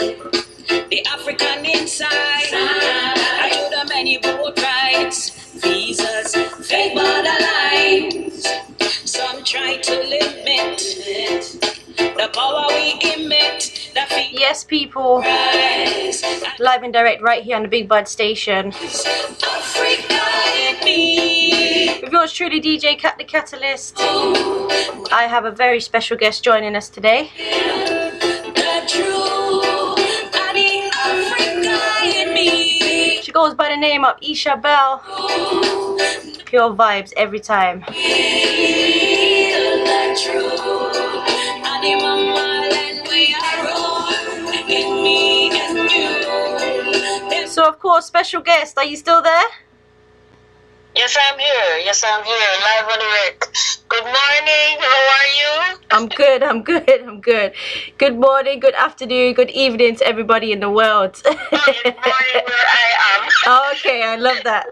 the African inside. I do the many boat rides, visas, fake borderlines. Some try to limit the power we emit. Yes, people, live and direct right here on the Big Bud Station. With yours truly, DJ Kat, the Kat-a-lyst. I have a very special guest joining us today. She goes by the name of Isha Bel. Pure vibes every time. So of course, special guest, are you still there? Yes, I'm here. Yes, I'm here. Live on the rec. Good morning. How are you? I'm good. I'm good. I'm good. Good morning, good afternoon, good evening to everybody in the world. Good morning where I am. Okay, I love that.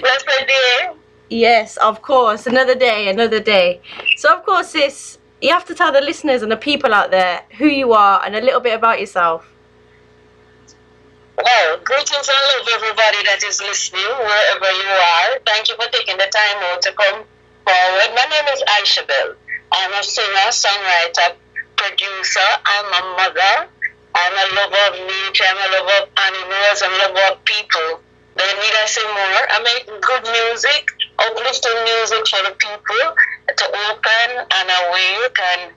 Blessed day. Yes, of course. Another day, another day. So of course, sis, you have to tell the listeners and the people out there who you are and a little bit about yourself. Well, greetings and love everybody that is listening, wherever you are. Thank you for taking the time out to come forward. My name is Isha Bel. I'm a singer, songwriter, producer. I'm a mother. I'm a lover of nature. I'm a lover of animals. I'm a lover of people. Then need I say more? I make good music, uplifting music for the people to open and awake and,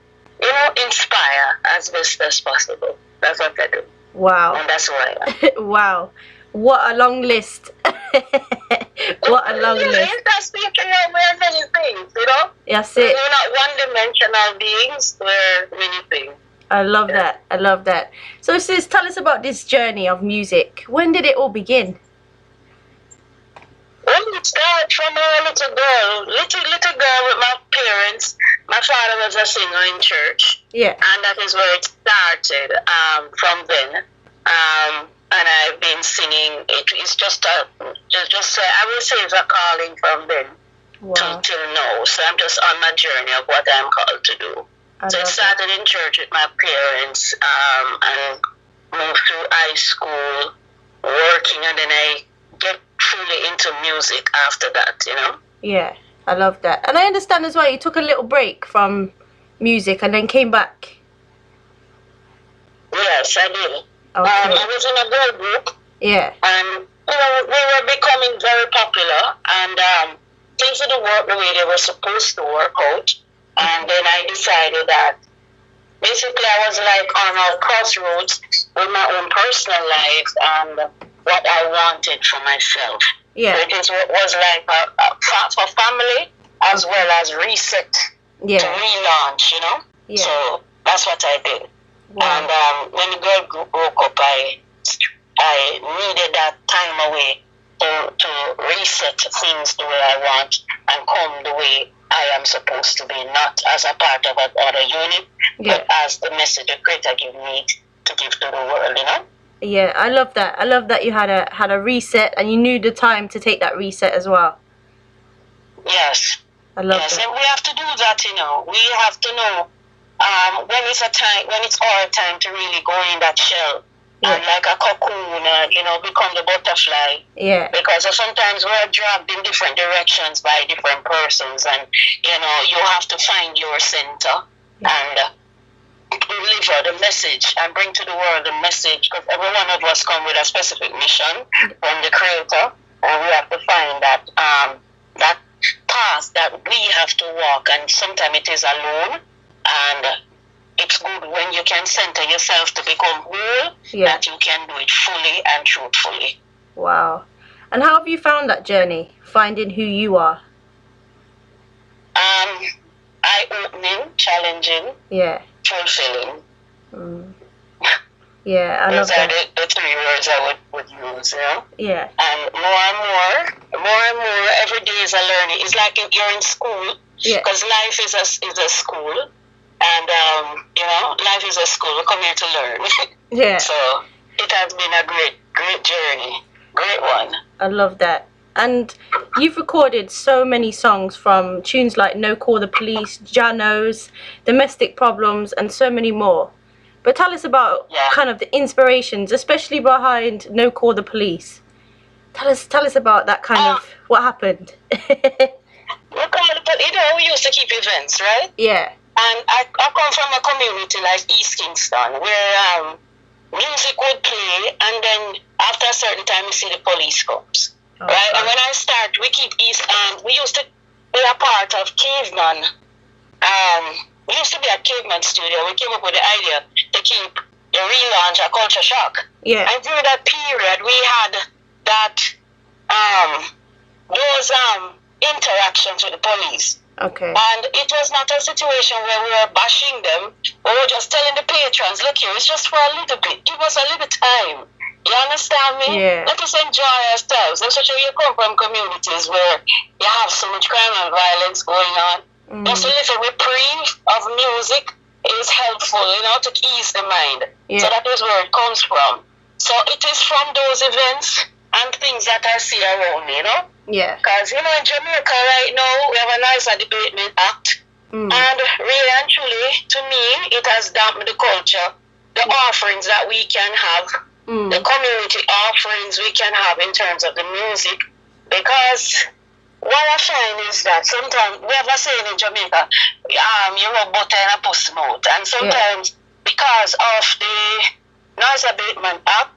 inspire as best as possible. That's what I do. Wow. And that's why I am. Wow. What a long list. What a long list. That's speaking of many things, That's it. We're not one-dimensional beings, we're many things. I love that. I love that. So sis, tell us about this journey of music. When did it all begin? Well, it started from a little girl with my parents. My father was a singer in church. Yeah. And that is where it started from then. And I've been singing. It's just I will say it's a calling from then till now. So I'm just on my journey of what I'm called to do. So it started in church with my parents and moved through high school, working, and then I get truly into music after that, Yeah, I love that. And I understand as well you took a little break from music and then came back. Yes, I did. Okay. I was in a girl group. Yeah. And, we were becoming very popular and things didn't work the way they were supposed to work out. And then I decided that basically I was like on a crossroads with my own personal life and what I wanted for myself. Yeah. It was like for family as well as reset to relaunch, Yeah. So that's what I did. Wow. And when the girl broke up, I needed that time away to reset things the way I want and come the way I am supposed to be, not as a part of another unit, but as the message the Creator gave me to give to the world, Yeah, I love that. I love that you had a reset and you knew the time to take that reset as well. Yes. I love that. And we have to do that, We have to know when it's our time to really go in that shell and like a cocoon, become the butterfly. Yeah. Because sometimes we're dragged in different directions by different persons, and you have to find your center and deliver the message and bring to the world the message, because every one of us come with a specific mission from the Creator, and we have to find that that path that we have to walk, and sometimes it is alone, and it's good when you can center yourself to become whole, that you can do it fully and truthfully. Wow. And how have you found that journey, finding who you are? Eye-opening, challenging, fulfilling. Yeah, I love that. Those are the 3 words I would use, Yeah. And more and more, every day is a learning. It's like you're in school, because life is a school, and life is a school. We come here to learn. Yeah. So it has been a great journey, great one. I love that. And you've recorded so many songs, from tunes like No Call the Police, Janos, Domestic Problems, and so many more. But tell us about kind of the inspirations, especially behind No Call the Police. Tell us about that kind of what happened. We used to keep events, right? Yeah. And I come from a community like East Kingston where music would play, and then after a certain time we see the police comes. Oh, right? God. And when I start, we used to be a part of Caveman. We used to be at Caveman Studio. We came up with the idea to keep the relaunch of Culture Shock. Yeah. And during that period, we had those interactions with the police. Okay. And it was not a situation where we were bashing them, or we were just telling the patrons, look here, it's just for a little bit. Give us a little time. You understand me? Yeah. Let us enjoy ourselves. Especially you come from communities where you have so much crime and violence going on. Just a little reprieve of music is helpful, to ease the mind. Yeah. So that is where it comes from. So it is from those events and things that I see around, Yeah. Because, in Jamaica right now, we have a nice development act. And really and truly, to me, it has dampened the culture, the offerings that we can have, the community offerings we can have in terms of the music. Because what I find is that sometimes, we have a saying in Jamaica, you rub butter in a pussy mouth. And sometimes, because of the Noise Abatement Act,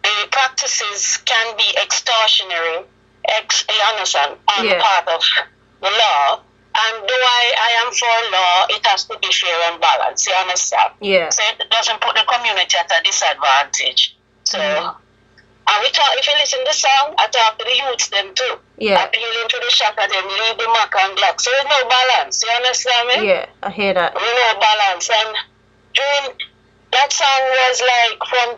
the practices can be extortionary, on the part of the law. And though I am for law, it has to be fair and balanced, you understand? Yeah. So it doesn't put the community at a disadvantage. So, and we talk, if you listen to the song, I talk to the youths them too. Yeah. Appealing to the shop and then leave the Mac and Glock. So there's no balance, you understand me? Yeah, I hear that. There's no balance. And during that song was like from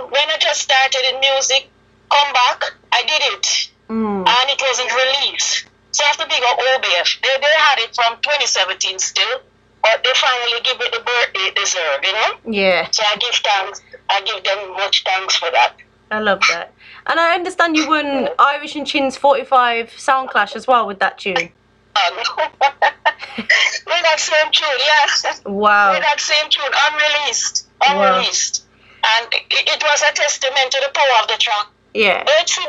when I just started in music, come back, I did it. And it wasn't released. So I have to big up OBF. They had it from 2017 still, but they finally give it the birthday it deserved, Yeah. So I give thanks. I give them much thanks for that. I love that. And I understand you won Irish and Chin's 45 Sound Clash as well with that tune. With that same tune, yes. Wow. With that same tune, unreleased. Wow. And it was a testament to the power of the track. Yeah. But sit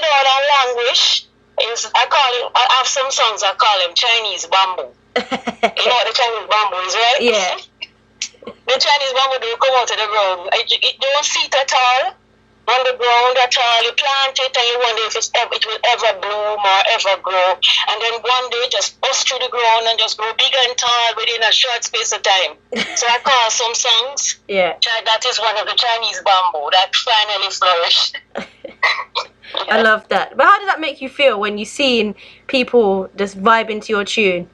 down and languish. I have some songs I call them Chinese bamboo. You know what the Chinese bamboo is, right? Yeah. The Chinese bamboo don't come out of the ground. It don't sit at all on the ground at all. You plant it and you wonder if it will ever bloom or ever grow. And then one day just bust through the ground and just grow bigger and tall within a short space of time. So I call some songs. Yeah. That is one of the Chinese bamboo that finally flourished. I love that. But how does that make you feel when you're seeing people just vibing to your tune?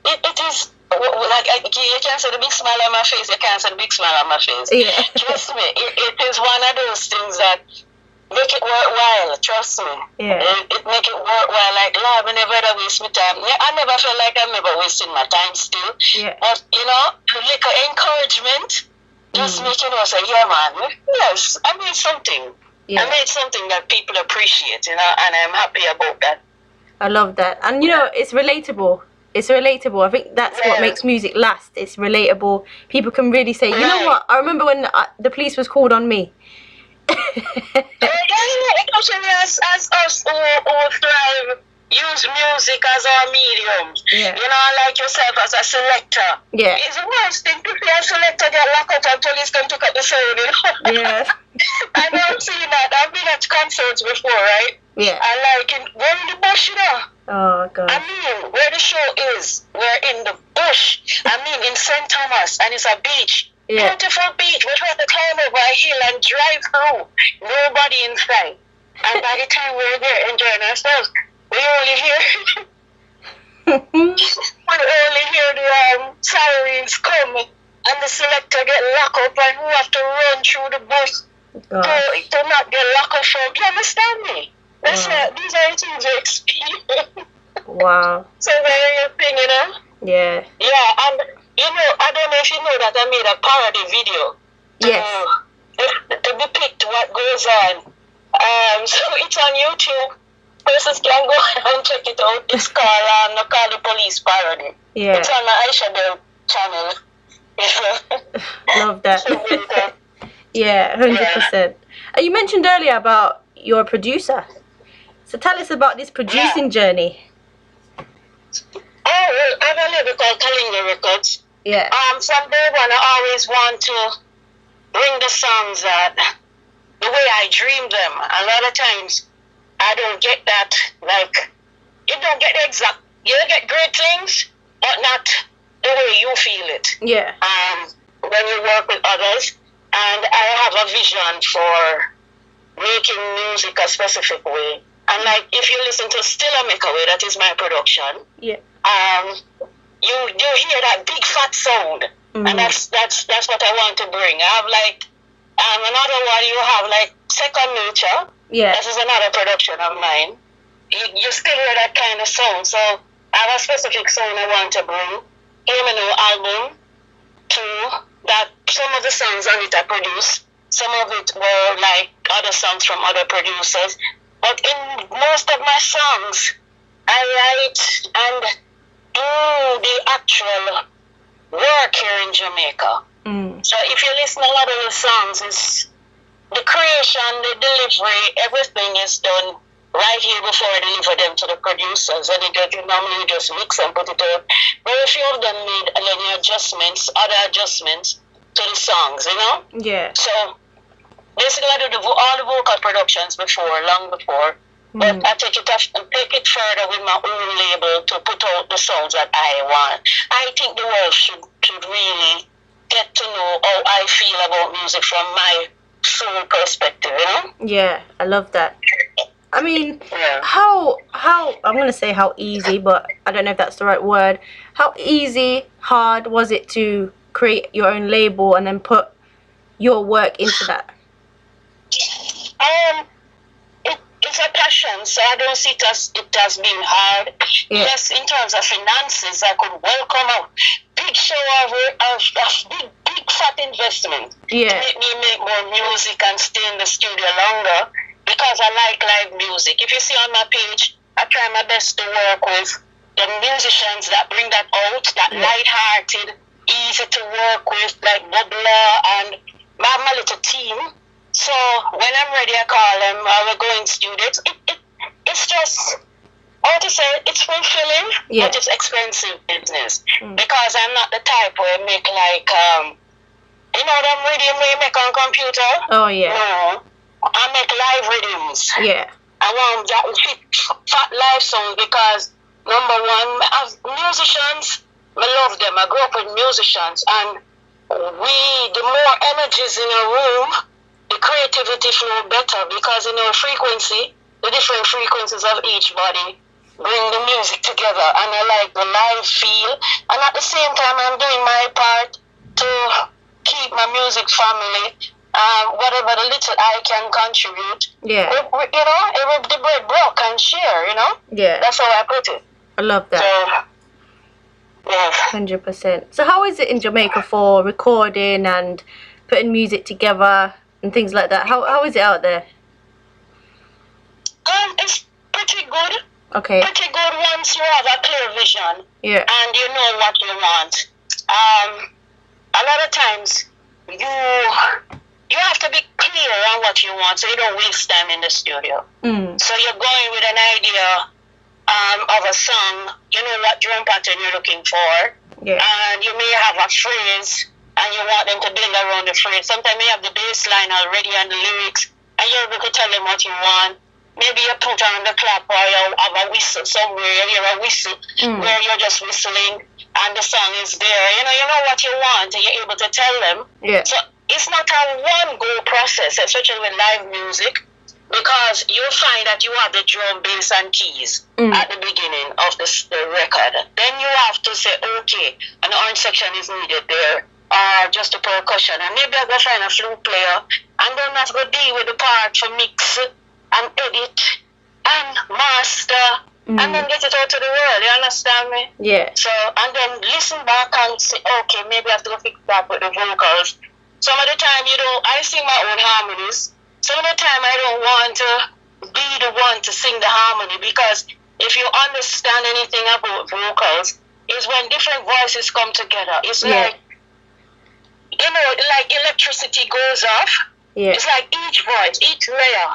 It is like you can see the big smile on my face. You can't see the big smile on my face. Yeah. Trust me, it is one of those things that make it worthwhile. Trust me. Yeah. It make it worthwhile. Like, Lord, I never ever waste my time. I never feel like I'm never wasting my time still. Yeah. But the little encouragement. Just making us say, yeah, man, yes, I made something. Yeah. I made something that people appreciate, and I'm happy about that. I love that. And, it's relatable. It's relatable. I think that's what makes music last. It's relatable. People can really say, you know what, I remember when the police was called on me. As us who thrive, use music as our medium. Yeah. Like yourself as a selector. Yeah. It's the worst thing to see a selector get locked up and police come to cut the phone, Yeah. I don't see that. I've been at concerts before, right? Yeah. And we're in the bush, Oh, God. I mean, where the show is, we're in the bush. I mean, in St. Thomas, and it's a beach. Yeah. Beautiful beach. We try to climb over a hill and drive through. Nobody inside. And by the time we're there enjoying ourselves, we only hear the sirens come, and the selector get locked up, and who have to run through the bush to not get locked up from. You understand me? These are the things we experience. Wow. So very thing, Yeah. Yeah, and I don't know if you know that I made a parody video. To depict what goes on. So it's on YouTube. Persons can go and check it out. It's called the Police parody. Yeah. It's on my Isha Bel channel. Love that. So really good. Yeah, 100%. You mentioned earlier about your producer. So tell us about this producing journey. Oh, well, I have a label called Kalinga Records. Yeah. From day one, I always want to bring the songs that the way I dream them. A lot of times, I don't get that. Like, you don't get the exact. You get great things, but not the way you feel it. Yeah. When you work with others, and I have a vision for making music a specific way. And like, if you listen to Still a Make a Way, that is my production. Yeah. You hear that big fat sound, and that's what I want to bring. I have like another one. You have like Second Nature. Yeah. That is another production of mine. You still hear that kind of sound. So I have a specific sound I want to bring. Hear me new album. Two, that some of the songs on it I produced. Some of it were like other songs from other producers. But in most of my songs, I write and do the actual work here in Jamaica. So if you listen to a lot of the songs, it's the creation, the delivery, everything is done right here before I deliver them to the producers. And you normally just mix and put it out. Very few of them made any adjustments, other adjustments to the songs, you know? Yeah. So basically I do all the vocal productions before, long before. But I take it further with my own label to put out the songs that I want. I think the world should really get to know how I feel about music from my soul perspective, you know? Yeah, I love that. I mean, how I'm gonna say how easy, but I don't know if that's the right word. How easy, hard was it to create your own label and then put your work into that? It's a passion, so I don't see it as being hard. Yeah. Yes, in terms of finances, I could welcome a big show of big fat investment to make me make more music and stay in the studio longer, because I like live music. If you see on my page, I try my best to work with the musicians that bring that out, that light-hearted, easy to work with, like Bubbler and my little team. So when I'm ready, I call them. We're going studio. It's just, how to say, it's fulfilling, but it's expensive business, because I'm not the type where I make like you know them rhythm we make on computer. Oh yeah. No, I make live rhythms. Yeah. I want that fat live songs, because number one, as musicians, I love them. I grew up with musicians, and the more energies in a room, the creativity flow better, because in our frequency, the different frequencies of each body bring the music together, and I like the live feel, and at the same time I'm doing my part to keep my music family, whatever the little I can contribute. Yeah. You know, the bread broke and share, you know? Yeah. That's how I put it. I love that. So, yeah. 100%. So how is it in Jamaica for recording and putting music together and things like that? How is it out there? It's pretty good. Okay. Pretty good once you have a clear vision. Yeah. And you know what you want. A lot of times you have to be clear on what you want, so you don't waste time in the studio. So you're going with an idea of a song. You know what drum pattern you're looking for. Yeah. And you may have a phrase, and you want them to build around the phrase. Sometimes you have the bass line already and the lyrics, and you're able to tell them what you want. Maybe you put on the clap, or you have a whistle somewhere. You hear a whistle where you're just whistling, and the song is there. You know what you want, and you're able to tell them. Yeah. So it's not a one-go process, especially with live music, because you'll find that you have the drum, bass, and keys at the beginning of the record. Then you have to say, okay, an orange section is needed there, or just a percussion, and maybe I'll go find a flute player, and then I'll go deal with the part for mix and edit and master, and then get it out to the world. You understand me? Yeah. So, and then listen back and say, okay, maybe I have to go fix that with the vocals. Some of the time, I sing my own harmonies. Some of the time, I don't want to be the one to sing the harmony, because if you understand anything about vocals, is when different voices come together. It's like, like electricity goes off. Yeah. It's like each voice, each layer,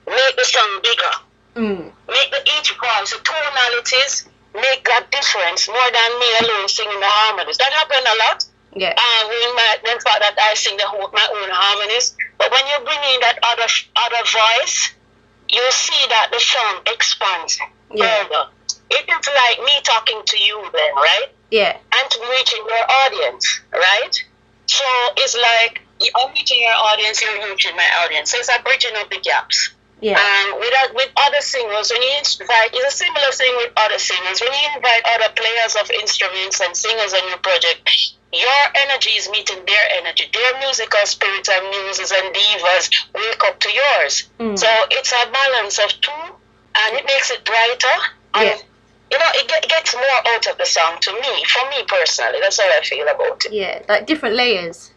make the song bigger. Make each voice, the tonalities, make that difference more than me alone singing the harmonies. That happened a lot. Yeah. We might then thought that I sing my own harmonies, but when you bring in that other voice, you see that the song expands further. It is like me talking to you then, right? Yeah. And reaching your audience, right? So it's like I'm reaching your audience, you're reaching my audience. So it's a bridging of the gaps. Yeah. And with other singers, when you invite, it's a similar thing with other singers. When you invite other players of instruments and singers on your project, your energy is meeting their energy. Their musical spirits and muses and divas wake up to yours. So it's a balance of two, and it makes it brighter. And, it gets more out of the song to me, for me personally. That's how I feel about it. Yeah, like different layers.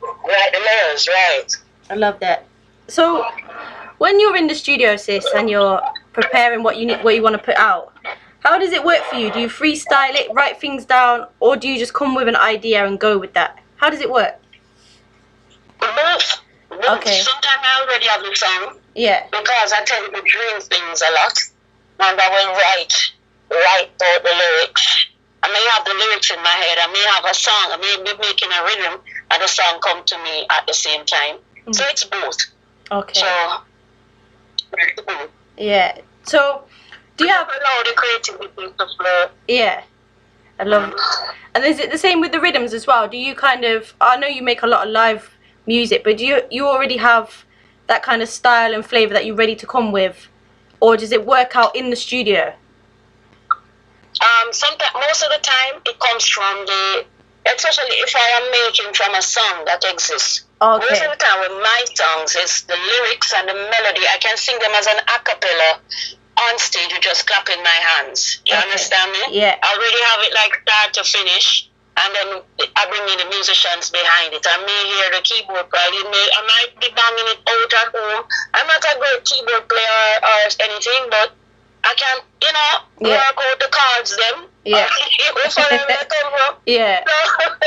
Right, the layers, right. I love that. So, when you're in the studio, sis, and you're preparing what you want to put out, how does it work for you? Do you freestyle it, write things down, or do you just come with an idea and go with that? How does it work? Both. Okay. Sometimes I already have the song. Yeah. Because I tend to dream things a lot. And I will write out the lyrics. I may have the lyrics in my head. I may have a song. I may be making a rhythm and the song come to me at the same time. So it's both. Okay. So, yeah. So, do you have... allow the creativity to flow? Yeah. I love it. And is it the same with the rhythms as well? Do you kind of... I know you make a lot of live music, but do you already have that kind of style and flavour that you're ready to come with? Or does it work out in the studio? Sometimes, most of the time, it comes from especially if I am making from a song that exists. Okay. Most of the time with my songs, it's the lyrics and the melody. I can sing them as an a cappella on stage with just clapping my hands. You understand me? Yeah. I already have it like start to finish, and then I bring in the musicians behind it. I may hear the keyboard player. I might be banging it out at home. I'm not a great keyboard player or anything, but I can, work out the chords them. Yeah. Yeah. So,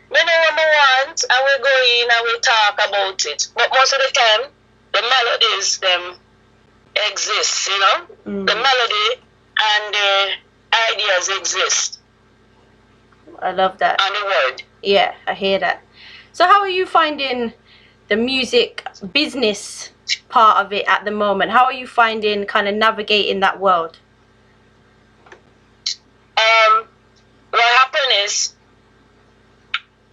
whenever I want, I will go in, I will talk about it. But most of the time, the melodies, them exist, The melody and the ideas exist. I love that. And the word. Yeah, I hear that. So how are you finding the music business part of it at the moment? How are you finding kind of navigating that world? What happened is,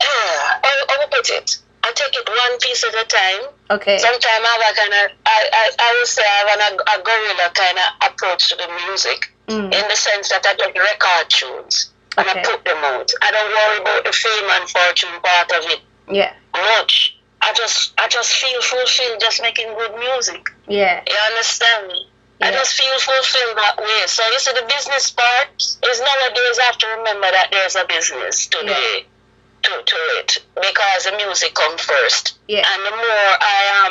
I will put it. I take it one piece at a time. Okay. Sometimes I have a kind of, I would say I have a guerrilla kind of approach to the music, in the sense that I take record tunes and I put them out. I don't worry about the fame and fortune part of it. Yeah. Much. I just feel fulfilled just making good music. Yeah. You understand me? Yeah. I just feel fulfilled that way. So you see, the business part is nowadays I have to remember that there's a business to it, because the music comes first. Yeah. And the more I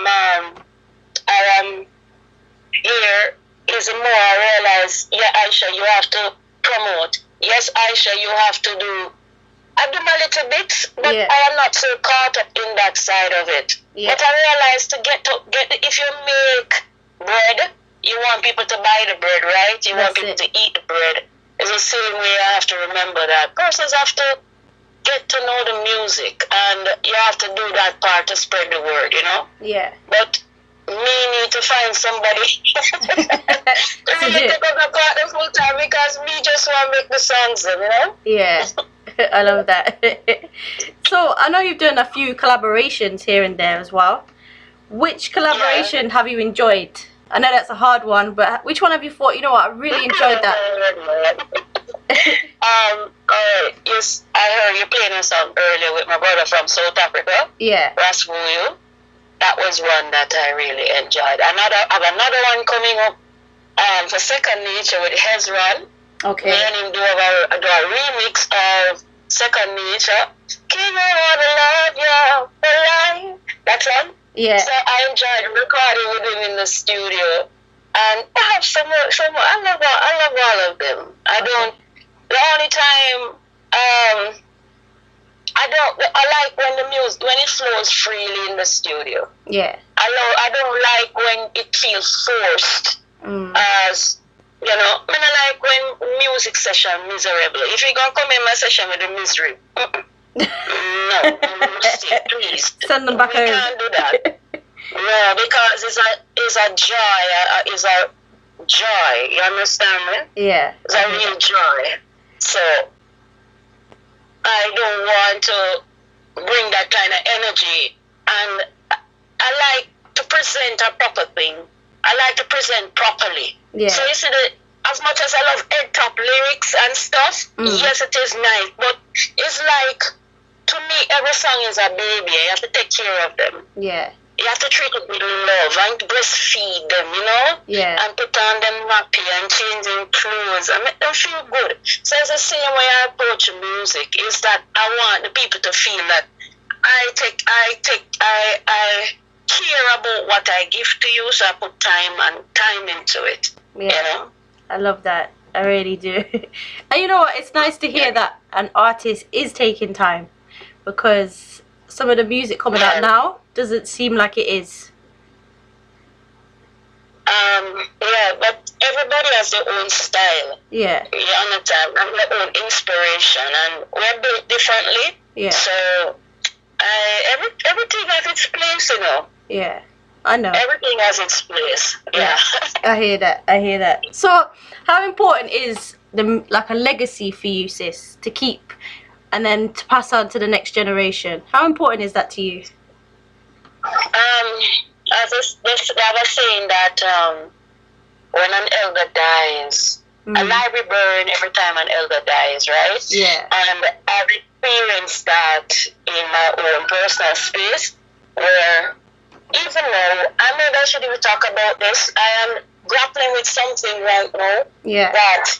am here, is the more I realize, Aisha, you have to promote. Yes, Aisha, you have to do. I do my little bits, but I am not so caught up in that side of it. Yeah. But I realize to get if you make bread, you want people to buy the bread, right? You want people to eat the bread. It's the same way I have to remember that. Persons have to get to know the music, and you have to do that part to spread the word, Yeah. But me need to find somebody to really take up the part the full time, because me just want to make the songs, Yeah. I love that. So I know you've done a few collaborations here and there as well. Which collaboration have you enjoyed? I know that's a hard one, but which one have you thought, I really enjoyed that? Yes, I heard you playing a song earlier with my brother from South Africa. Yeah. Rasmuyu. That was one that I really enjoyed. I have another one coming up for Second Nature with Hezron. Okay. Me and him do a remix of Second Nature. King, I wanna love you for life. That one. Yeah. So I enjoyed recording with him in the studio, and I have some more. I love all of them. The only time I like when the music, when it flows freely in the studio. Yeah. I don't like when it feels forced. As you know, I like when music session miserable. If you're gonna come in my session with the misery, no, please. Send them back home. We can't do that. No, because it's a joy. You understand me? Yeah. It's a real joy. So I don't want to bring that kind of energy, and I like to present a proper thing. I like to present properly. Yeah. So you see, as much as I love head top lyrics and stuff, yes, it is nice, but it's like, to me, every song is a baby. You have to take care of them. Yeah. You have to treat it with love and breastfeed them, you know? Yeah. And put on them nappy and change them clothes and make them feel good. So it's the same way I approach music, is that I want the people to feel that I care about what I give to you, so I put time into it. Yeah. You know? I love that. I really do. And you know what? It's nice to hear that an artist is taking time, because some of the music coming out now doesn't seem like it is. Yeah, but everybody has their own style. Yeah. You understand? And their own inspiration, and we're built differently. Yeah. So everything has its place, you know. Yeah. I know. Everything has its place. Yeah. I hear that. So, how important is a legacy for you, sis, to keep and then to pass on to the next generation? How important is that to you? As I was saying that when an elder dies, a library burn every time an elder dies, right? Yeah. And I've experienced that in my own personal space, where even though I maybe I should even talk about this, I am grappling with something right now that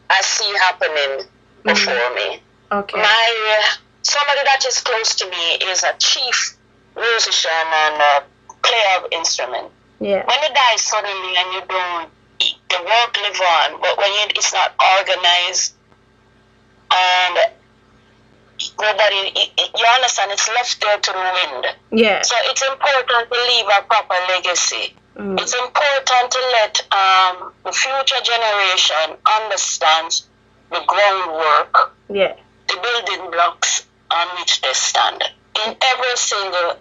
I see happening before me. Okay. Somebody that is close to me is a chief musician and a player of instrument. Yeah. When you die suddenly and you don't, the work live on, but when it's not organized and nobody, you understand, it's left there to the wind. Yeah. So it's important to leave a proper legacy. It's important to let the future generation understand the groundwork, the building blocks on which they stand in every single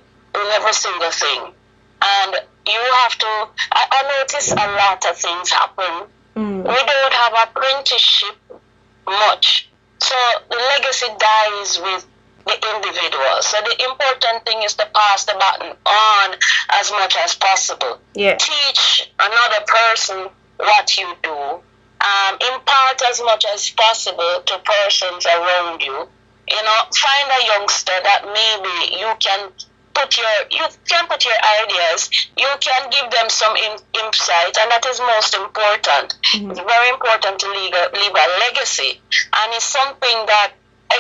thing. And you have to, I notice a lot of things happen. We don't have apprenticeship much. So the legacy dies with the individual. So the important thing is to pass the baton on as much as possible. Yeah. Teach another person what you do. Impart as much as possible to persons around you. You know, find a youngster that maybe you can put your ideas, you can give them some insight, and that is most important. It's very important to leave a legacy, and it's something that,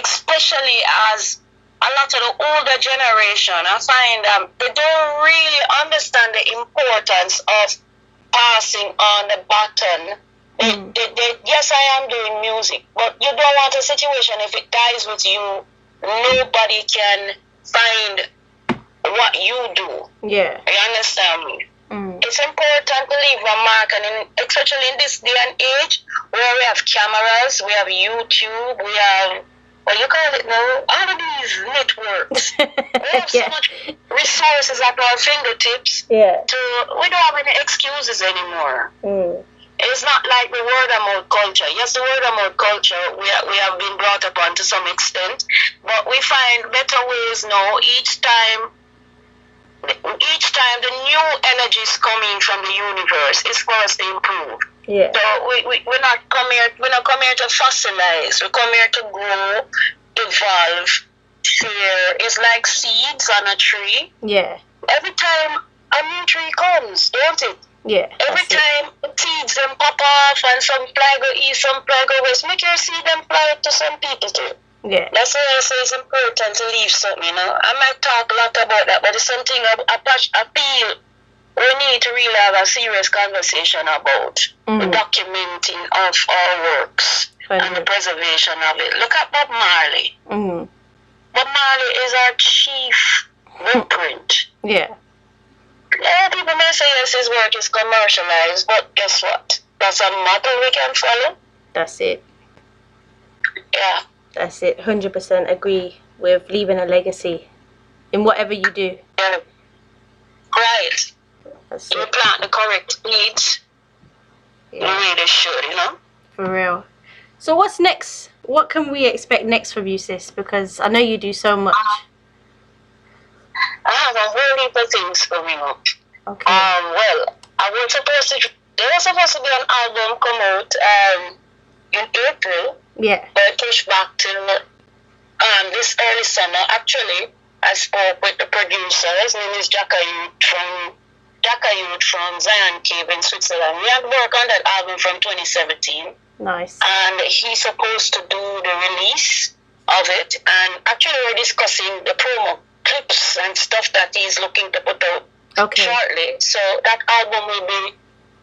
especially as a lot of the older generation, I find they don't really understand the importance of passing on the baton. Yes, I am doing music, but you don't want a situation, if it dies with you, nobody can find what you do. Yeah. You understand me? It's important to leave a mark, and especially in this day and age where we have cameras, we have YouTube, we have, what you call it now, all of these networks. We have so much resources at our fingertips. We don't have any excuses anymore. It's not like the word of mouth culture. Yes, the word of mouth culture, we have been brought upon to some extent, but we find better ways now. Each time the new energy is coming from the universe is for us to improve. So we're not come here to fossilize. We come here to grow, evolve, share. It's like seeds on a tree. Every time a new tree comes, don't it? Every time the seeds them pop off and some fly go east, some fly go west, make your seed them fly to some people too. That's why I say it's important to leave something, you know. I might talk a lot about that, but it's something I feel we need to really have a serious conversation about the documenting of our works. and the preservation of it. Look at Bob Marley. Mm. Bob Marley is our chief blueprint. Yeah. Yeah, people may say yes, his work is commercialized, but guess what? That's a model we can follow. That's it. Yeah. That's it. 100% agree with leaving a legacy in whatever you do. Yeah. Right. That's You it. plant the correct seeds. Yeah. You really should, you know? For real. So what's next? What can we expect next from you, sis? Because I know you do so much. I have a whole heap of things coming up. Okay. Well, there was supposed to be an album come out in April, Yeah. but I pushed back till this early summer. Actually, I spoke with the producer. His name is Jaka Youth from Zion Cave in Switzerland. We had worked on that album from 2017. Nice. And he's supposed to do the release of it. And actually, we're discussing the promo clips and stuff that he's looking to put out shortly. So that album will be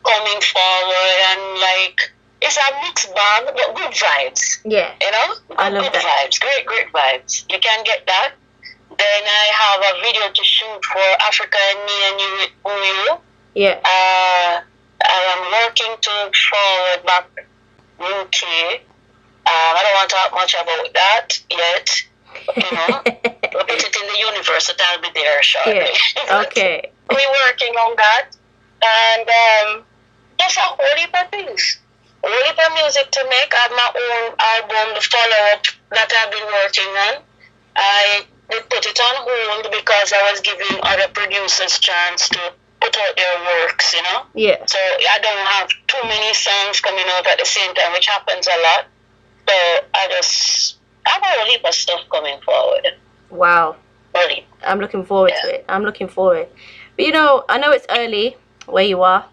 coming forward, and like it's a mixed bag, but good vibes. Yeah. You know, I love good that. vibes, great vibes. You can get that. Then I have a video to shoot for Africa and Me and You with Uyu. Yeah. I am working to forward back UK. I don't want to talk much about that yet. You know, we'll put it in the universe that I'll be there shortly. Yeah. Okay. We're working on that. And just a whole heap of things. A whole heap of music to make. I have my own album, the follow-up that I've been working on. I did put it on hold because I was giving other producers chance to put out their works, you know? Yeah. So I don't have too many songs coming out at the same time, which happens a lot. So I have a whole heap of stuff coming forward. Wow. Really. I'm looking forward to it. I'm looking forward. But you know, I know it's early where you are,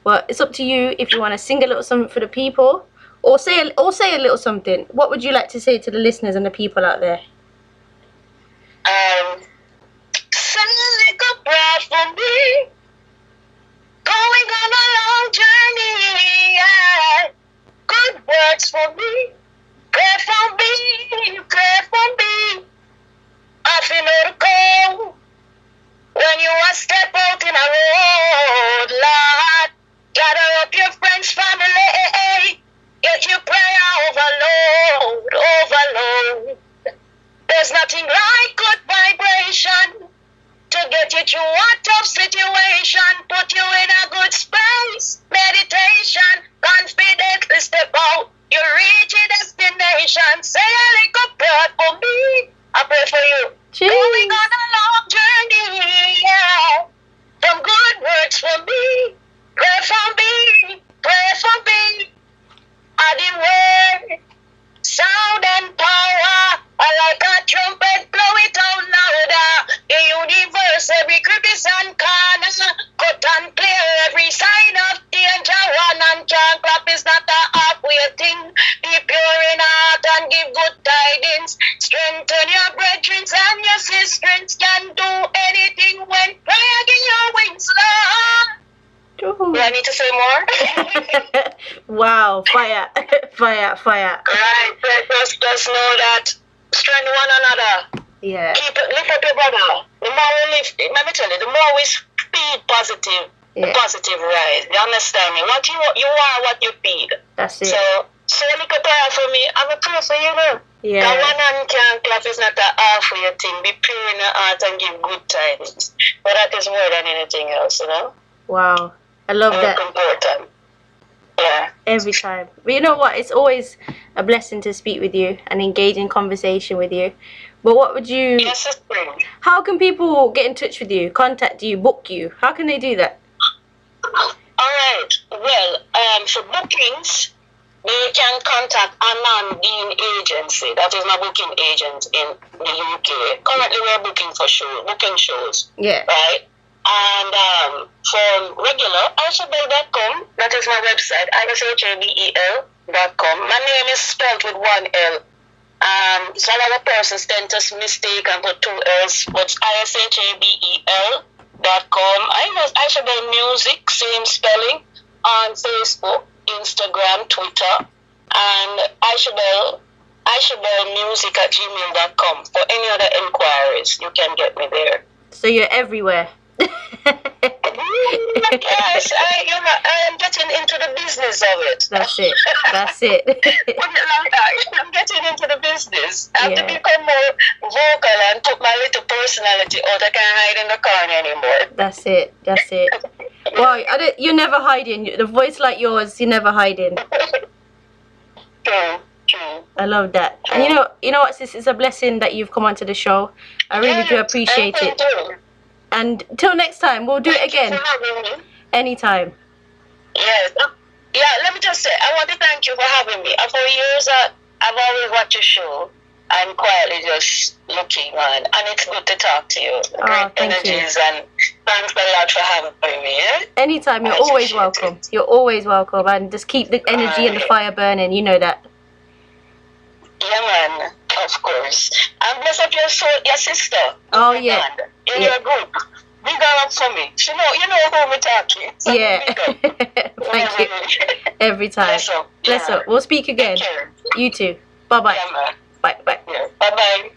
but it's up to you if you want to sing a little something for the people, or say a little something. What would you like to say to the listeners and the people out there? Send a little prayer for me. Going on a long journey. Yeah. Good words for me. Pray for me. Pray for me. I feel no to go. When you are step out in a road, Lord, gather up your friends, family, get your prayer overload. There's nothing like good vibration to get you through a tough situation, put you in a good space, meditation, confidently step out, you reach your destination. Say a little prayer for me, I pray for you. Jeez. Going on a long journey, yeah. Some good words for me. Pray for me. Pray for me. I the word, sound and power. I like a trumpet, blow it out louder. The universe, every crevice and corner. Cut and clear every sign of danger. Run and can't clap is not a halfway thing. Be pure in heart and give good tidings. Strengthen your brethren and your sisters. Can do anything when prayer give your wings, Lord. Do I need to say more? Wow, fire. Fire. Right, just know that strengthen one another. Yeah. Lift up your brother. The more we lift, let me tell you, the more we feed positive, the positive rise. You understand me? What you are, what you feed. That's it. So a little prayer for me. I'm a prayer for you now. Yeah. That one hand can't clap is not a half of your thing. Be pure in the heart and give good tidings. But that is more than anything else, you know? Wow. I love that. Important. Yeah. Every time. But you know what? It's always a blessing to speak with you and engage in conversation with you. But what would you... Yes, it's true. How can people get in touch with you, contact you, book you? How can they do that? Alright. Well, for bookings, they can contact Anan Dean Agency. That is my booking agent in the UK. Currently, we're booking shows. Yeah. Right? And for regular, ishabel.com. That is my website, ishabel.com. My name is spelled with one L. So a lot of persons tend to mistake and put two L's, but it's ishabel.com. I was Isha Bel Music, same spelling, on Facebook, Instagram, Twitter, And ishabelmusic@gmail.com. For any other inquiries, you can get me there. So you're everywhere. Yes, I am getting into the business of it. That's it. That's it. Put it like that. I'm getting into the business. I have to Yeah. become more vocal and put my little personality out. I can't hide in the corner anymore. That's it. That's it. Well, you're never hiding. The voice like yours, you're never hiding. True. I love that. And you know what, sis? It's a blessing that you've come onto the show. I really do appreciate it. And till next time, we'll do it again. Thank you for having me. Anytime. Yes. Yeah, let me just say, I want to thank you for having me. For years, I've always watched your show and quietly just looking on. And it's good to talk to you. Great energies. And thanks a lot for having me. Yeah? Anytime. You're always welcome. You're always welcome. And just keep the energy and the fire burning. You know that. Yeah, man. Of course. And bless up your soul, your sister. Oh, yeah. In your group. Big girl up for me. You know who we're talking. So yeah. Thank you. Every time. Bless up. We'll speak again. You too. Bye-bye. Yeah, man. Bye. Yeah. Bye-bye.